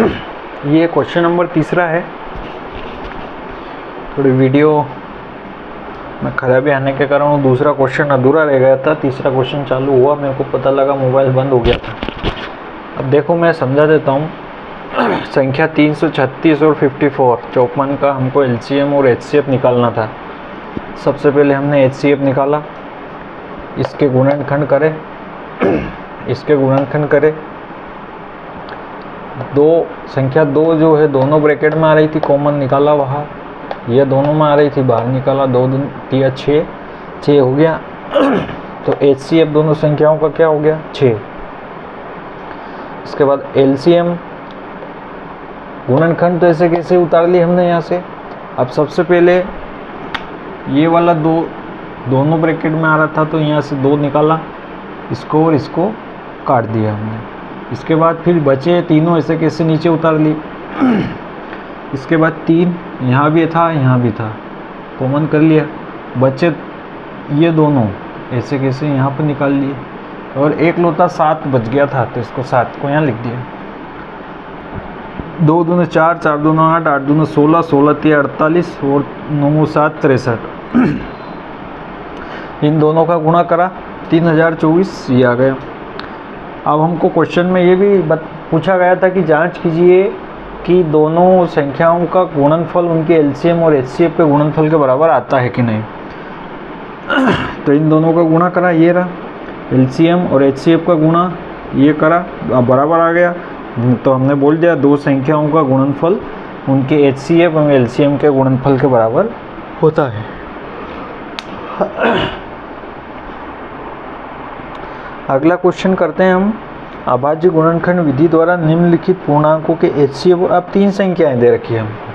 ये question number तीसरा है। थोड़ी वीडियो में खराबी आने के कारण दूसरा क्वेश्चन अधूरा रह गया था, तीसरा क्वेश्चन चालू हुआ, मेरे को पता लगा मोबाइल बंद हो गया था। अब देखो मैं समझा देता हूँ। संख्या 336 और 54 का हमको एलसीएम और एचसीएफ निकालना था। सबसे पहले हमने एचसीएफ निकाला, इसके गुणनखंड करे, इसके गुणनखंड करे। संख्या 2 जो है दोनों ब्रैकेट में आ रही थी, कॉमन निकाला वहाँ, यह दोनों में आ रही थी, बाहर निकाला, 2 दूनी 6 हो गया। तो एचसीएफ दोनों संख्याओं का क्या हो गया, 6। इसके बाद एलसीएम गुणनखंड तो ऐसे कैसे उतार ली हमने यहाँ से। अब सबसे पहले ये वाला दोनों ब्रैकेट में आ रहा था, तो यहाँ से 2 निकाला, इसको और इसको काट दिया हमने। इसके बाद फिर बचे तीनों ऐसे कैसे नीचे उतार ली। इसके बाद 3 यहाँ भी था, यहाँ भी था, कॉमन कर लिया, बचे ये दोनों ऐसे कैसे यहाँ पर निकाल लिए। और एक लोटा 7 बच गया था, तो इसको 7 को यहाँ लिख दिया। 2 दूने 4, 4 दूने 8, 8 दूने 16, 16 3 48 और 9 7 63। इन दोनों का गुणा करा, 3024 ये आ गया। अब हमको क्वेश्चन में ये भी पूछा गया था कि जांच कीजिए कि दोनों संख्याओं का गुणनफल उनके एलसीएम और एचसीएफ के गुणनफल के बराबर आता है कि नहीं। तो इन दोनों का गुणा करा, ये रहा एलसीएम और एचसीएफ का गुणा, ये करा, बराबर आ गया। तो हमने बोल दिया दो संख्याओं का गुणनफल उनके एचसीएफ और एलसीएम के गुणनफल के बराबर होता है। अगला क्वेश्चन करते हैं हम। अभाज्य गुणनखंड विधि द्वारा निम्नलिखित पूर्णांकों के एचसीएफ, अब 3 संख्याएं दे रखी है हमको।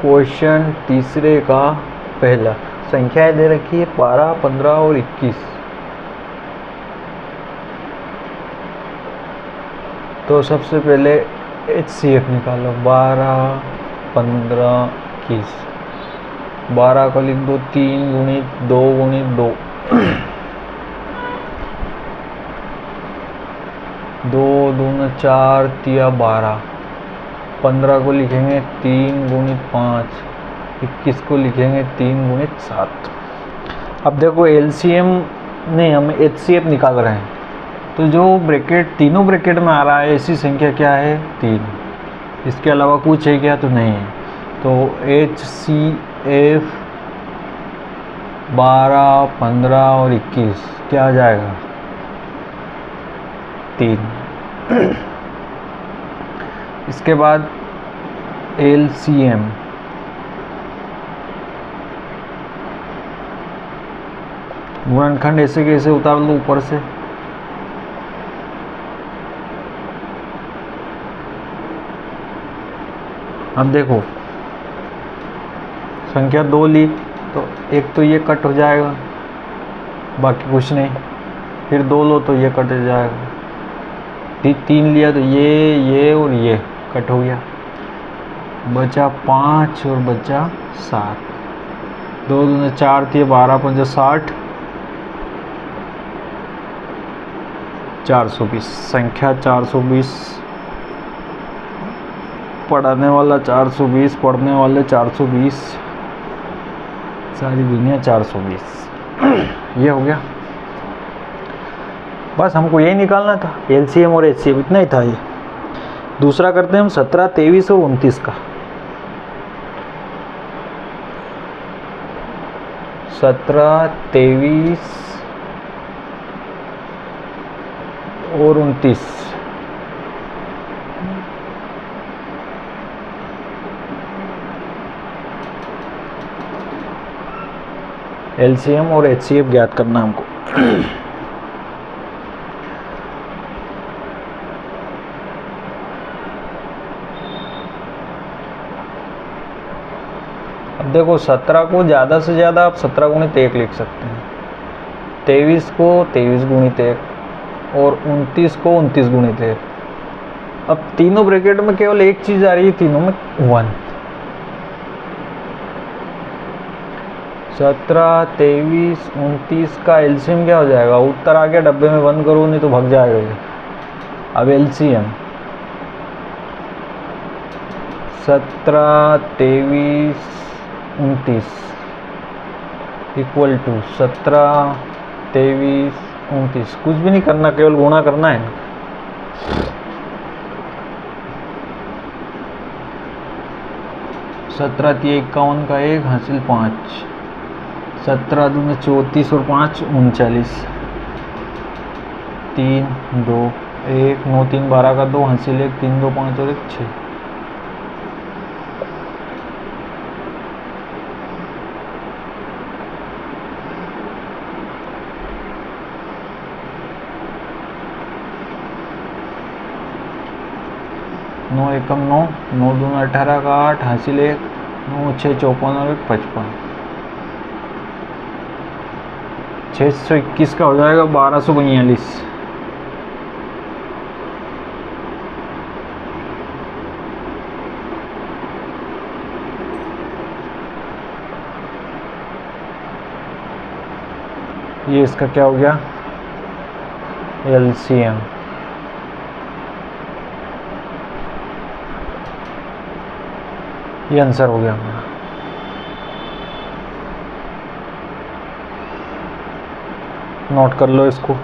क्वेश्चन तीसरे का पहला, संख्याएं दे रखी है 12, 15 और 21। तो सबसे पहले एचसीएफ निकालो, 12, 15, 21। 12 को लिख दो 3 गुणित 2 गुणित 2, 2 दूना 4 तिया 12। 15 को लिखेंगे 3 गुणित 5, 21 को लिखेंगे 3 गुणित 7। अब देखो एलसीएम नहीं, हम एचसीएफ निकाल रहे हैं, तो जो ब्रैकेट तीनों ब्रैकेट में आ रहा है ऐसी संख्या क्या है, 3। इसके अलावा कुछ है क्या, तो नहीं है। तो एचसीएफ 12, 15 और 21 क्या आ जाएगा, 3। इसके बाद एलसीएम, गुणनखंड ऐसे कैसे उतार लो ऊपर से, अब देखो संख्या 2 ली तो एक तो ये कट हो जाएगा, बाकी कुछ नहीं। फिर 2 लो तो ये कट हो जाएगा। 3 लिया तो ये और ये कट हो गया, बचा 5 और बचा 7। 2 दूने 4 थी, 12 5 60, 420। संख्या 420, पढ़ाने वाला 420, पढ़ने वाले 420, सारी दुनिया 420। ये हो गया, बस हमको यही निकालना था, एलसीएम और एचसीएफ, इतना ही था ये। दूसरा करते हैं हम 17, 23 और 29 का। 17, 23 और 29। एलसीएम और एचसीएफ ज्ञात करना हमको। अब देखो 17 को ज़्यादा से ज़्यादा आप 17 गुणित 1 लिख सकते हैं, 23 को 23 गुणित 1 और 29 को 29 गुणित 1। अब तीनों ब्रैकेट में केवल एक चीज़ आ रही है, तीनों में 1। 17, 23, 29 का एलसीएम क्या हो जाएगा? उत्तर आ गया, डब्बे में बंद करो नहीं तो भाग जाएगा ये। अब एलसीएम 17, 23, 29 इक्वल टू 17, 23, 29। कुछ भी नहीं करना, केवल गुणा करना है। 17 × 51 का 1 हासिल 5, 17 दूनी 34 और 5 39, 3 2 1 9 3 12 का 2 हासिल 1, 3 2 5 और 1 6। नौ एकम 9, 9 दूना 18 का 8 हासिल 1, 9 6 54 और 1 55। 621 का हो जाएगा 1242। ये इसका क्या हो गया? एलसीएम। ये आंसर हो गया हमारा। नोट कर लो इसको।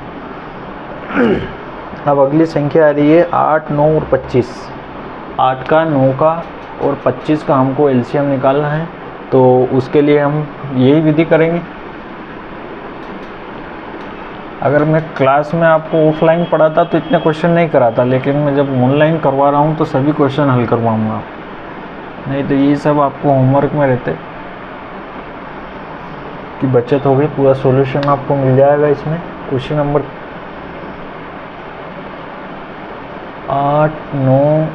अब अगली संख्या आ रही है 8, 9 और 25। 8 का, 9 का और 25 का हमको एलसीएम निकालना है, तो उसके लिए हम यही विधि करेंगे। अगर मैं क्लास में आपको ऑफलाइन पढ़ाता तो इतने क्वेश्चन नहीं कराता, लेकिन मैं जब ऑनलाइन करवा रहा हूँ तो सभी क्वेश्चन हल करवाऊँगा, नहीं तो ये सब आपको होमवर्क में रहते की बचत हो गई। पूरा सॉल्यूशन आपको मिल जाएगा इसमें। क्वेश्चन नंबर 8, 9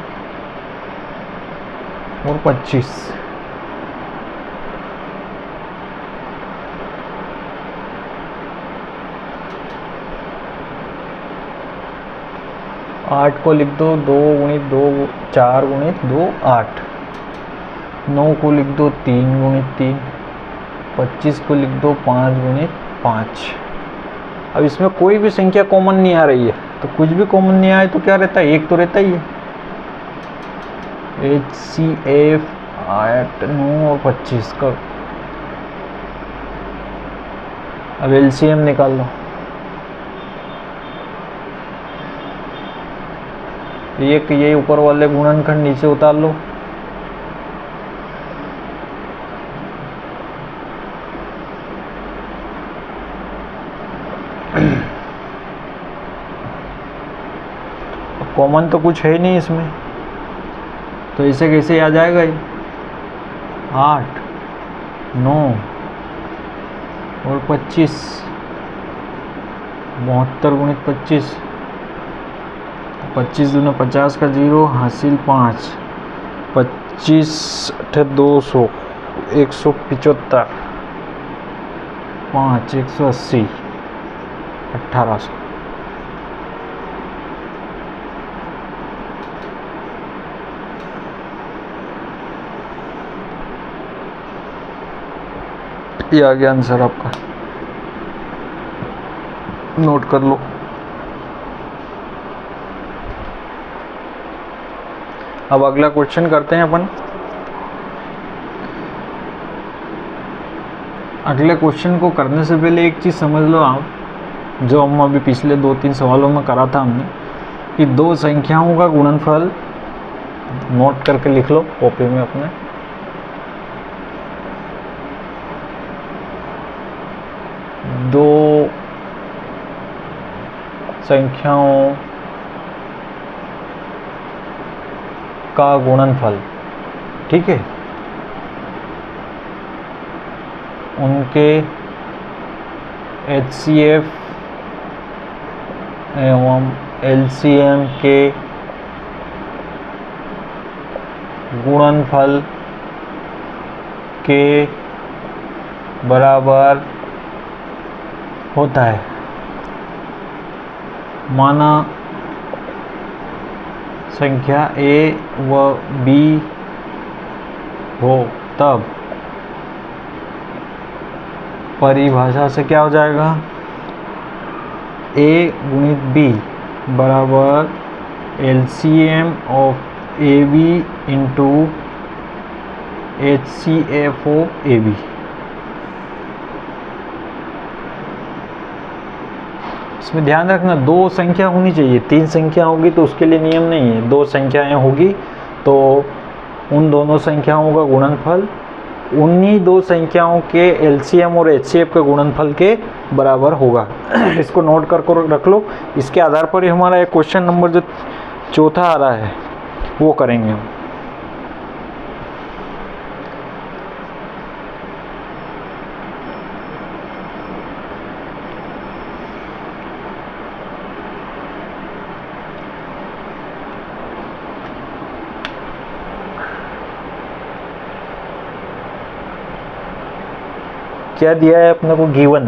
और 25। आठ को लिख दो 2 गुणित 2 4 गुणित 2 8। 9 को लिख दो 3 गुणित 3। 25 को लिख दो 5 गुणित 5। अब इसमें कोई भी संख्या कॉमन नहीं आ रही है, तो कुछ भी कॉमन नहीं आए तो क्या रहता है? एक तो रहता ही है। HCF 8, 9 और 25 का अब एलसीएम निकाल लो। ये ऊपर वाले गुणनखंड नीचे उतार लो। कॉमन तो कुछ है ही नहीं इसमें, तो इसे कैसे आ जाएगा ये? 8, 9 और 25। 72 गुणित 25। 25 दूना 50 का 0 हासिल 5। 25 अठे 200, 175, 5 180, 1800। ये आ गया आंसर आपका, नोट कर लो। अब अगला क्वेश्चन करते हैं अपन। अगले क्वेश्चन को करने से पहले एक चीज़ समझ लो आप, जो हम अभी पिछले 2-3 सवालों में करा था हमने, कि दो संख्याओं का गुणनफल नोट करके लिख लो कॉपी में अपने। दो संख्याओं का गुणनफल, ठीक है, उनके HCF एवं LCM के गुणनफल के बराबर होता है। माना संख्या a व b हो, तब परिभाषा से क्या हो जाएगा, a गुणित b बराबर LCM of AB into HCF of AB। इसमें ध्यान रखना दो संख्या होनी चाहिए, तीन संख्या होगी तो उसके लिए नियम नहीं है। दो संख्याएं होगी तो उन दोनों संख्याओं का गुणनफल उन्हीं दो संख्याओं के LCM और HCF के गुणनफल के बराबर होगा। इसको नोट कर रख लो। इसके आधार पर ही हमारा एक क्वेश्चन नंबर जो चौथा आ रहा है वो करेंगे हम। क्या दिया है अपने को, गिवन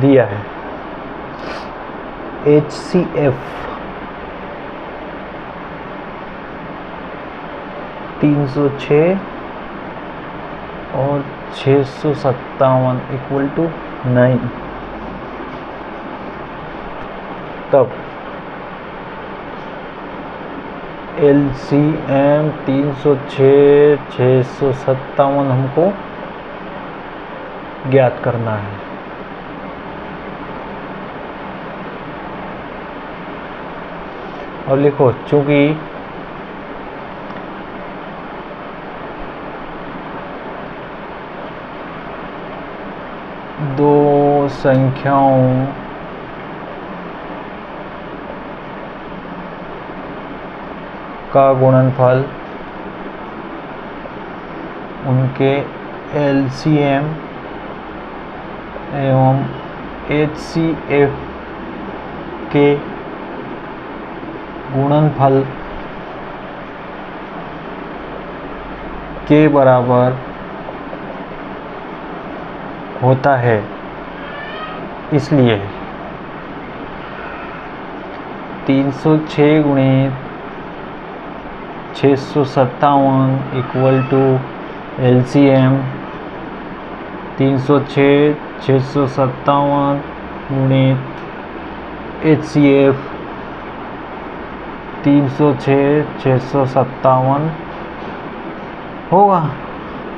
दिया है HCF 306 और 657 इक्वल टू 9। तब LCM 306 657 हमको ज्ञात करना है। और लिखो, चूंकि दो संख्याओं का गुणनफल उनके LCM एवं HCF के गुणनफल के बराबर होता है, इसलिए 306 गुणित 657 इक्वल टू LCM 306 657 गुणित HCF 306 657 होगा।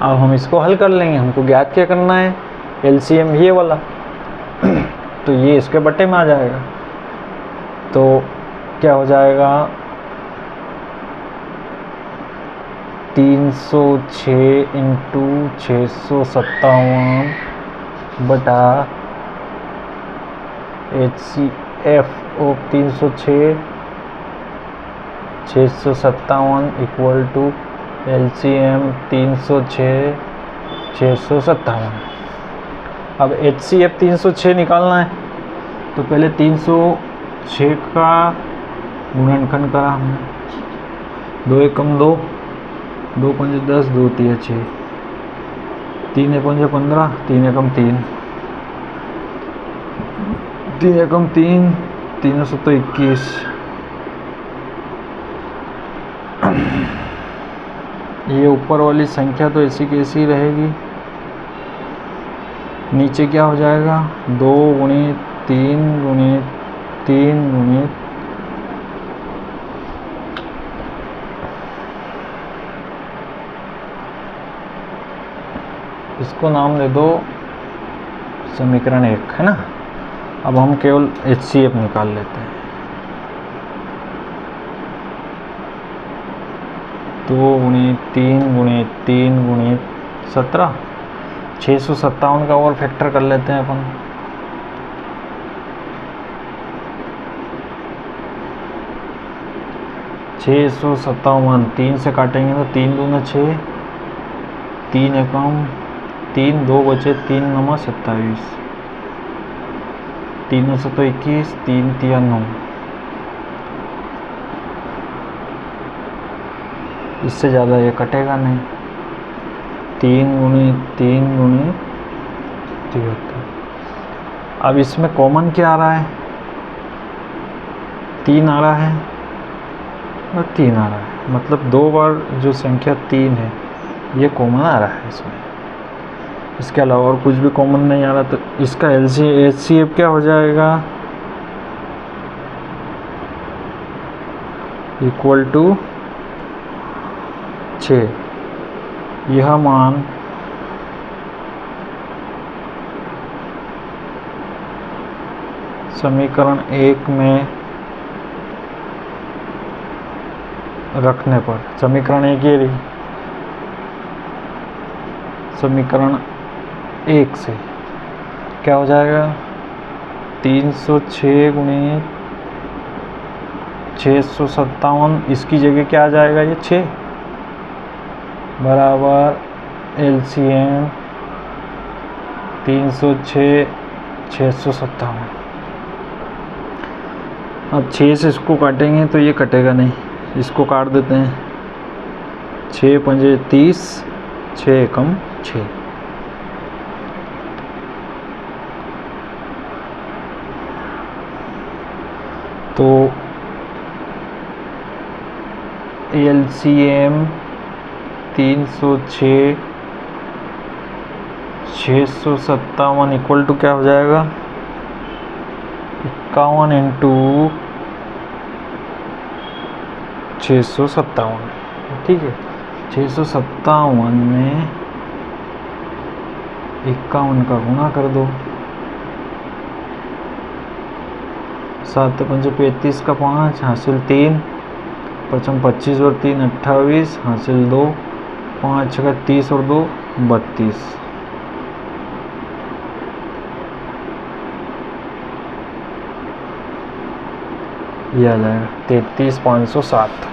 अब हम इसको हल कर लेंगे। हमको ज्ञात क्या करना है, LCM ये वाला तो ये इसके बट्टे में आ जाएगा। तो क्या हो जाएगा, 306 इंटू 657 बटा HCF of 306 657 equal to LCM 306 657। अब HCF 306 निकालना है तो पहले 306 का गुणनखंड करा हमने, 2 एकम 2, 2 पंजे 10, 2 तिया 6, 3 एकम 15, 3 एकम 3, 3 एकम 3, 3 सत्तो 21। ये ऊपर वाली संख्या तो ऐसी की ऐसी रहेगी, नीचे क्या हो जाएगा, 2 गुणित 3 गुणित 3 गुणित इसको नाम दे दो समीकरण 1, है ना। अब हम केवल HCF निकाल लेते हैं। 2 गुणित 3 गुणित 3 गुणित 17, 657 का और फैक्टर कर लेते हैं अपन। छः 3 से काटेंगे तो 3 दूना 6, 3 एकम 3, 2 बचे, 3 नमा 27, 3 सत्तो 21, 3 तिया 9। इससे ज़्यादा ये कटेगा नहीं। 3 गुणी 3 गुणी 73। अब इसमें कॉमन क्या आ रहा है? 3 आ रहा है और 3 आ रहा है, मतलब 2 बार जो संख्या 3 है ये कॉमन आ रहा है इसमें। इसके अलावा और कुछ भी कॉमन नहीं आ रहा, तो इसका HCF क्या हो जाएगा? Equal to 6। यह मान समीकरण 1 में रखने पर, समीकरण 1 ये रही, समीकरण 1 से क्या हो जाएगा? 306 गुणी 657, इसकी जगह क्या आ जाएगा? ये 6 बराबर LCM 306 657। अब 6 से इसको काटेंगे तो ये कटेगा नहीं, इसको काट देते हैं। 6 पंजे 30, 6 कम 6। तो LCM 306 657 इक्वल टू क्या हो जाएगा? 51 इंटू 657। ठीक है, 657 में 51 का गुणा कर दो। 7 पंजे 35 का 5 हासिल 3, 55 25 और 3 28 हासिल 2, 5 का 30 और 2 32। ये आ जाएगा 33,507।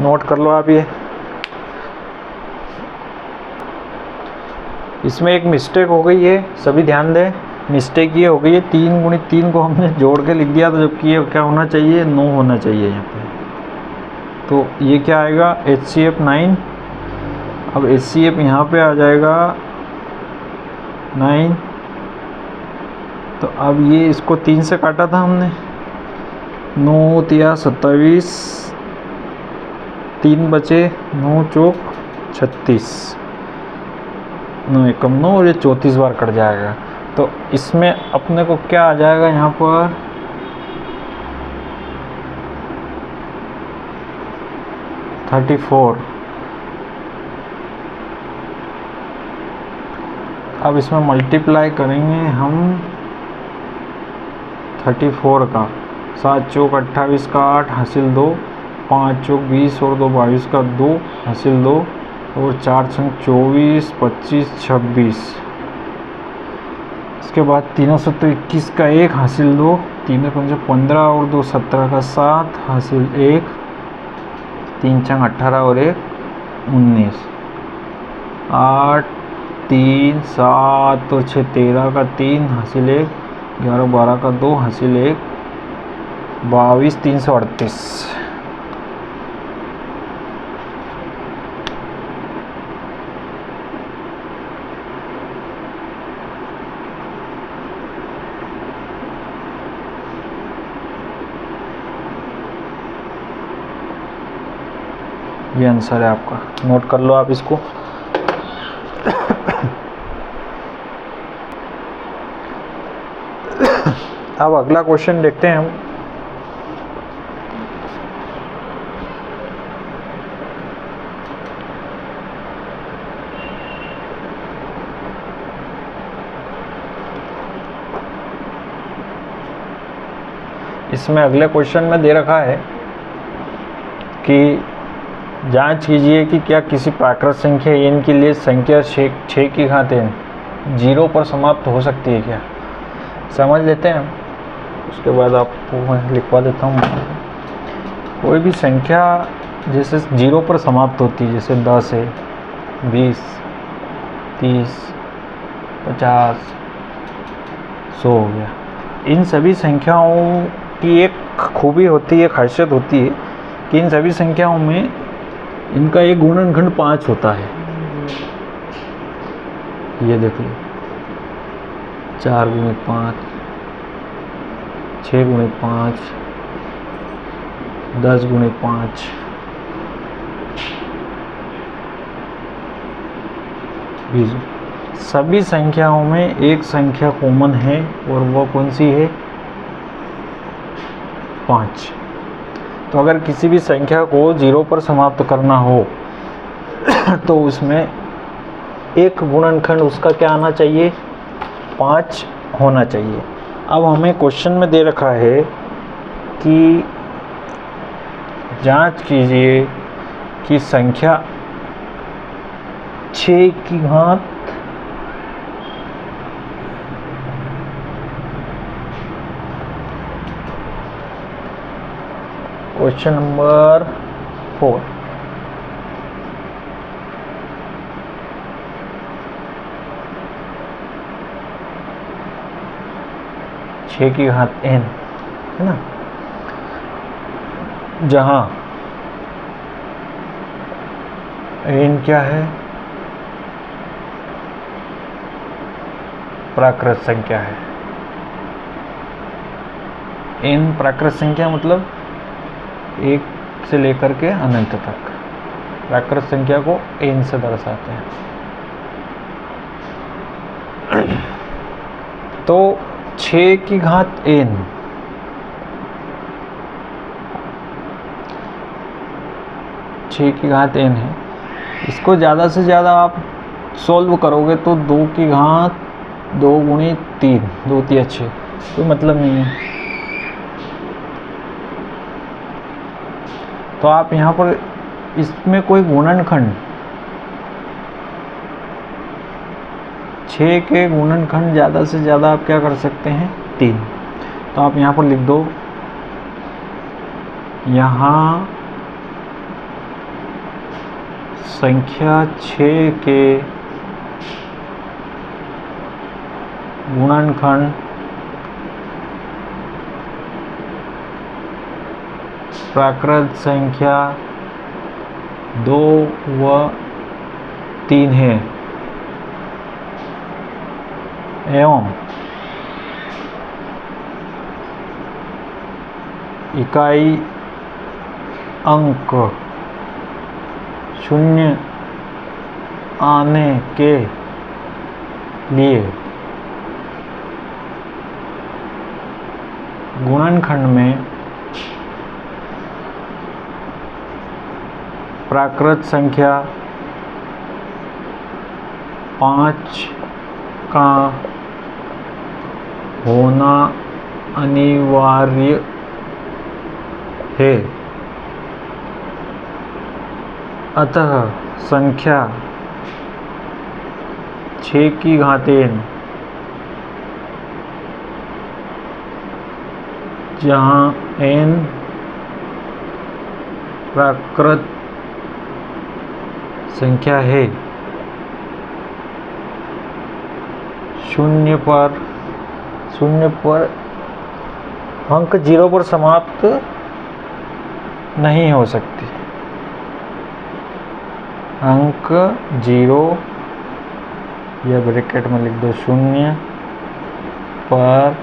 नोट कर लो आप ये। इसमें एक मिस्टेक हो गई है, सभी ध्यान दें। मिस्टेक ये हो गई है, 3 गुणी 3 को हमने जोड़ के लिख दिया, तो जबकि ये क्या होना चाहिए? 9 होना चाहिए यहाँ पे। तो ये क्या आएगा? HCF 9। अब HCF यहाँ पे आ जाएगा 9। तो अब ये इसको 3 से काटा था हमने, 9 तिया 27, 3 बचे, 9 चौक 36, 9 एकम 9 और ये 34 बार कट जाएगा। तो इसमें अपने को क्या आ जाएगा यहाँ पर? $34। अब इसमें मल्टीप्लाई करेंगे हम 34 का, 7 चौक 28 का 8 हासिल 2, 5 चौक 20 और 2 22 का 2 हासिल 2 और 4 संग 24 25 26। इसके बाद 321 का 1 हासिल 2, 3 पंजे 15 और 2 17 का 7 हासिल 1, 3 चंग 18 और 1 19, 8 3 7 और 6 13 का 3 हासिल 1, 11 12 का 2 हासिल 1, 22 338। ये आंसर है आपका, नोट कर लो आप इसको। अब अगला क्वेश्चन देखते हैं हम। इसमें अगले क्वेश्चन में दे रखा है कि जांच कीजिए कि क्या किसी प्राकृत संख्या n के लिए संख्या 6 की घात n 0 पर समाप्त हो सकती है क्या। समझ लेते हैं। उसके बाद आपको मैं लिखवा देता हूँ। कोई भी संख्या जैसे 0 पर समाप्त होती है, जैसे 10 है, 20, 30, 50, 100 हो गया। इन सभी संख्याओं की एक खूबी होती है, खासियत होती है कि इन सभी संख्याओं में इनका एक गुणनखंड 5 होता है। ये देख लो, 4 × 5, 6 × 5, 10 × 5, सभी संख्याओं में एक संख्या कॉमन है और वो कौन सी है? 5। तो अगर किसी भी संख्या को 0 पर समाप्त करना हो तो उसमें एक गुणनखंड उसका क्या आना चाहिए? 5 होना चाहिए। अब हमें क्वेश्चन में दे रखा है कि जांच कीजिए कि संख्या 6 की घात क्वेश्चन नंबर 4, छः की घात n है ना, जहां n क्या है? प्राकृत संख्या है। n प्राकृत संख्या मतलब 1 से लेकर के अनंत तक। प्राकृत संख्या को n से दर्शाते हैं। तो 6 की घात n, है। इसको ज़्यादा से ज़्यादा आप सॉल्व करोगे तो 2 की घात 2 × 3, 2 × 3 = 6, कोई मतलब नहीं है। तो आप यहाँ पर इसमें कोई गुणनखंड 6 के गुणनखंड ज़्यादा से ज़्यादा आप क्या कर सकते हैं? 3। तो आप यहाँ पर लिख दो, यहाँ संख्या 6 के गुणनखंड प्राकृत संख्या 2 व 3 है एवं इकाई अंक 0 आने के लिए गुणनखंड में प्राकृत संख्या 5 का होना अनिवार्य है। अतः संख्या 6 की घात n, जहाँ n प्राकृत संख्या है, 0 पर अंक 0 पर समाप्त नहीं हो सकती। अंक 0 या ब्रैकेट में लिख दो 0 पर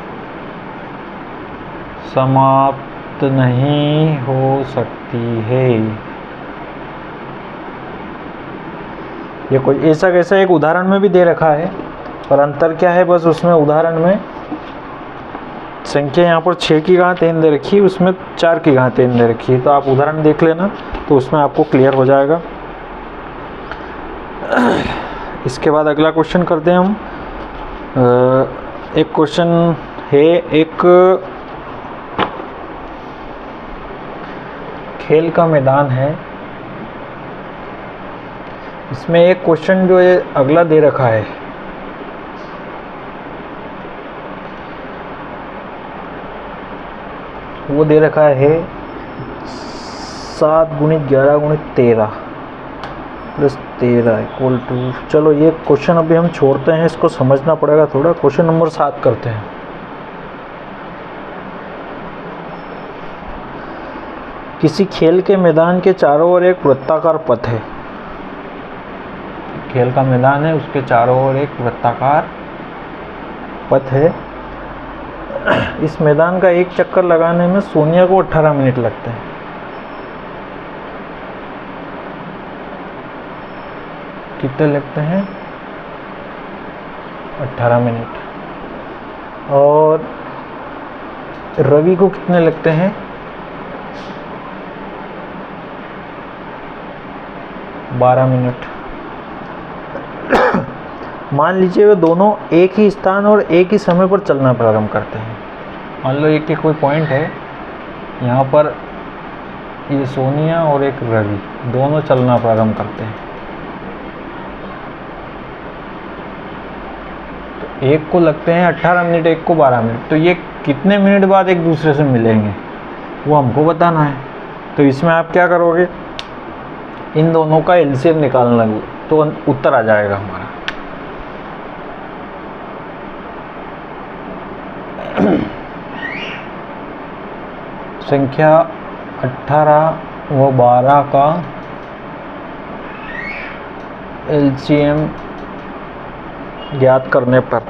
समाप्त नहीं हो सकती है। ये कोई ऐसा कैसा एक उदाहरण में भी दे रखा है, पर अंतर क्या है? बस उसमें उदाहरण में संख्या यहाँ पर 6 की घात n दे रखी है, उसमें 4 की घात n दे रखी है। तो आप उदाहरण देख लेना, तो उसमें आपको क्लियर हो जाएगा। इसके बाद अगला क्वेश्चन करते हैं हम। एक क्वेश्चन है, एक खेल का मैदान है। इसमें एक क्वेश्चन जो है अगला दे रखा है, वो दे रखा है 7 × 11 × 13 प्लस 13 इक्वल टू, चलो ये क्वेश्चन अभी हम छोड़ते हैं, इसको समझना पड़ेगा थोड़ा। क्वेश्चन नंबर 7 करते हैं। किसी खेल के मैदान के चारों ओर एक वृत्ताकार पथ है। खेल का मैदान है, उसके चारों ओर एक वृत्ताकार पथ है। इस मैदान का एक चक्कर लगाने में सोनिया को 18 मिनट लगते हैं। कितने लगते हैं? 18 मिनट। और रवि को कितने लगते हैं? 12 मिनट। मान लीजिए वे दोनों एक ही स्थान और एक ही समय पर चलना प्रारंभ करते हैं। मान लो एक कोई पॉइंट है, यहाँ पर ये सोनिया और एक रवि दोनों चलना प्रारंभ करते हैं। तो एक को लगते हैं 18 मिनट, एक को 12 मिनट। तो ये कितने मिनट बाद एक दूसरे से मिलेंगे वो हमको बताना है। तो इसमें आप क्या करोगे, इन दोनों का एलसीएम निकालना तो उत्तर आ जाएगा हमारा। संख्या 18 व 12 का एलसीएम ज्ञात करने पर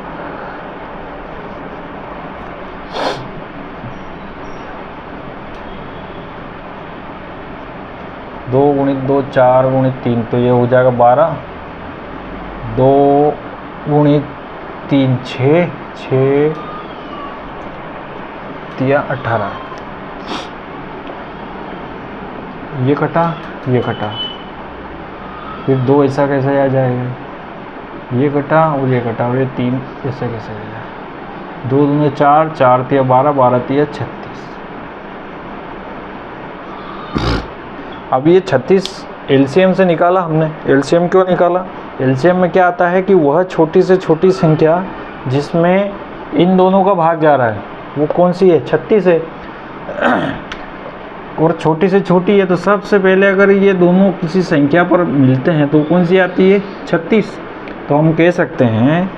दो गुणित 2 4 गुणित 3, तो ये हो जाएगा 12। 2 गुणित 3 6, 6 या 18। ये कटा, ये कटा, फिर 2 ऐसा कैसे आ जाएगा? ये कटा और ये कटा, और ये 3 ऐसा कैसे आ जाएगा? 2 दूनी 4, 4 × 12, 12 × 36। अब ये 36 एलसीएम से निकाला हमने। एलसीएम क्यों निकाला? एलसीएम में क्या आता है कि वह छोटी से छोटी संख्या जिसमें इन दोनों का भाग जा रहा है वो कौन सी है? 36 है। और छोटी से छोटी है, तो सबसे पहले अगर ये दोनों किसी संख्या पर मिलते हैं तो कौन सी आती है? 36। तो हम कह सकते हैं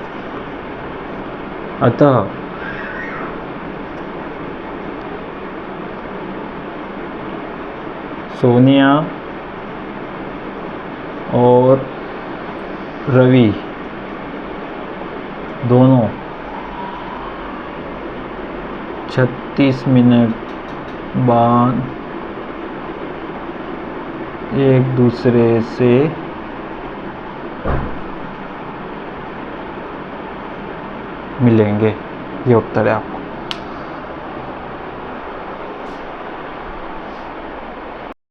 अतः सोनिया और रवि दोनों 36 मिनट बाद एक दूसरे से मिलेंगे। ये उत्तर है आपका।